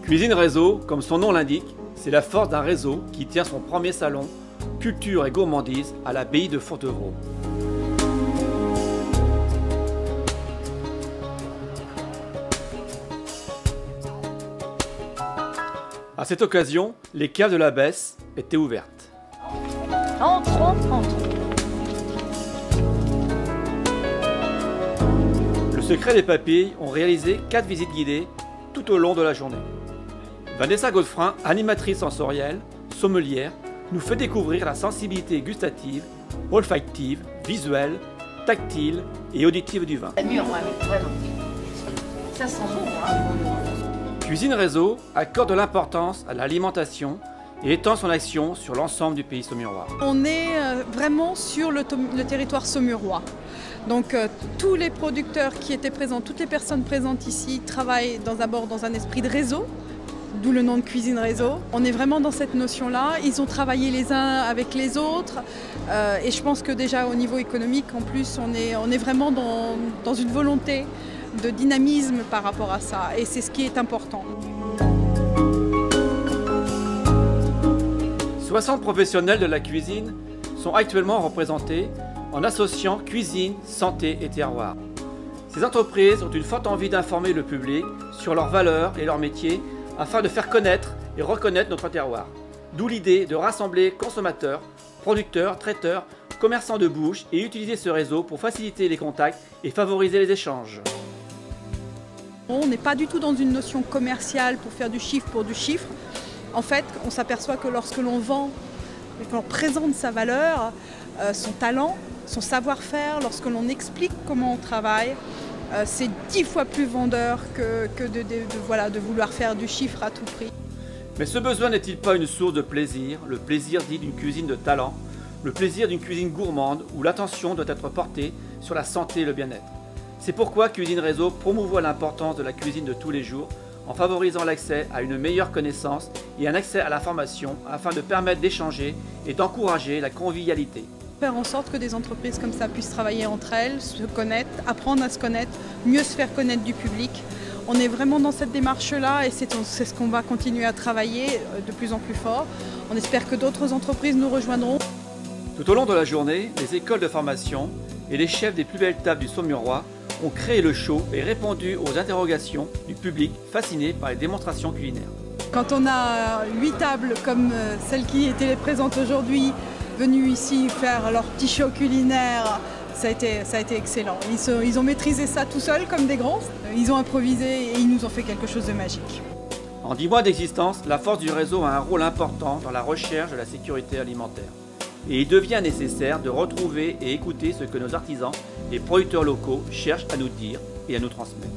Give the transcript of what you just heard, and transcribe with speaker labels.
Speaker 1: Cuisine Réseau, comme son nom l'indique, c'est la force d'un réseau qui tient son premier salon Culture et gourmandise à l'abbaye de Fontevraud. À cette occasion, les caves de l'abbesse étaient ouvertes.
Speaker 2: Entre.
Speaker 1: Le secret des papilles ont réalisé 4 visites guidées tout au long de la journée. Vanessa Godefrin, animatrice sensorielle, sommelière, nous fait découvrir la sensibilité gustative, olfactive, visuelle, tactile et auditive du vin.
Speaker 2: C'est mûr, vraiment. Ça sent bon, hein.
Speaker 1: Cuisine Réseau accorde de l'importance à l'alimentation et étend son action sur l'ensemble du pays saumurois.
Speaker 3: On est vraiment sur le territoire saumurois. Donc tous les producteurs qui étaient présents, toutes les personnes présentes ici travaillent d'abord dans un esprit de réseau, d'où le nom de Cuisine Réseau. On est vraiment dans cette notion-là. Ils ont travaillé les uns avec les autres et je pense que déjà au niveau économique, en plus, on est vraiment dans une volonté de dynamisme par rapport à ça et c'est ce qui est important.
Speaker 1: 60 professionnels de la cuisine sont actuellement représentés en associant cuisine, santé et terroir. Ces entreprises ont une forte envie d'informer le public sur leurs valeurs et leurs métiers afin de faire connaître et reconnaître notre terroir. D'où l'idée de rassembler consommateurs, producteurs, traiteurs, commerçants de bouche et utiliser ce réseau pour faciliter les contacts et favoriser les échanges.
Speaker 3: On n'est pas du tout dans une notion commerciale pour faire du chiffre pour du chiffre. En fait, on s'aperçoit que lorsque l'on vend, que l'on présente sa valeur, son talent, son savoir-faire, lorsque l'on explique comment on travaille, c'est 10 fois plus vendeur que de vouloir faire du chiffre à tout prix.
Speaker 1: Mais ce besoin n'est-il pas une source de plaisir, le plaisir dit d'une cuisine de talent, le plaisir d'une cuisine gourmande où l'attention doit être portée sur la santé et le bien-être? C'est pourquoi Cuisine Réseau promouvoit l'importance de la cuisine de tous les jours en favorisant l'accès à une meilleure connaissance et un accès à la formation afin de permettre d'échanger et d'encourager la convivialité.
Speaker 3: Faire en sorte que des entreprises comme ça puissent travailler entre elles, se connaître, apprendre à se connaître, mieux se faire connaître du public. On est vraiment dans cette démarche-là et c'est ce qu'on va continuer à travailler de plus en plus fort. On espère que d'autres entreprises nous rejoindront.
Speaker 1: Tout au long de la journée, les écoles de formation et les chefs des plus belles tables du Saumurois ont créé le show et répondu aux interrogations du public fasciné par les démonstrations culinaires.
Speaker 3: Quand on a 8 tables comme celles qui étaient présentes aujourd'hui, venues ici faire leur petit show culinaire, ça a été excellent. Ils ont maîtrisé ça tout seuls comme des grands. Ils ont improvisé et ils nous ont fait quelque chose de magique.
Speaker 1: En 10 mois d'existence, la force du réseau a un rôle important dans la recherche de la sécurité alimentaire. Et il devient nécessaire de retrouver et écouter ce que nos artisans et producteurs locaux cherchent à nous dire et à nous transmettre.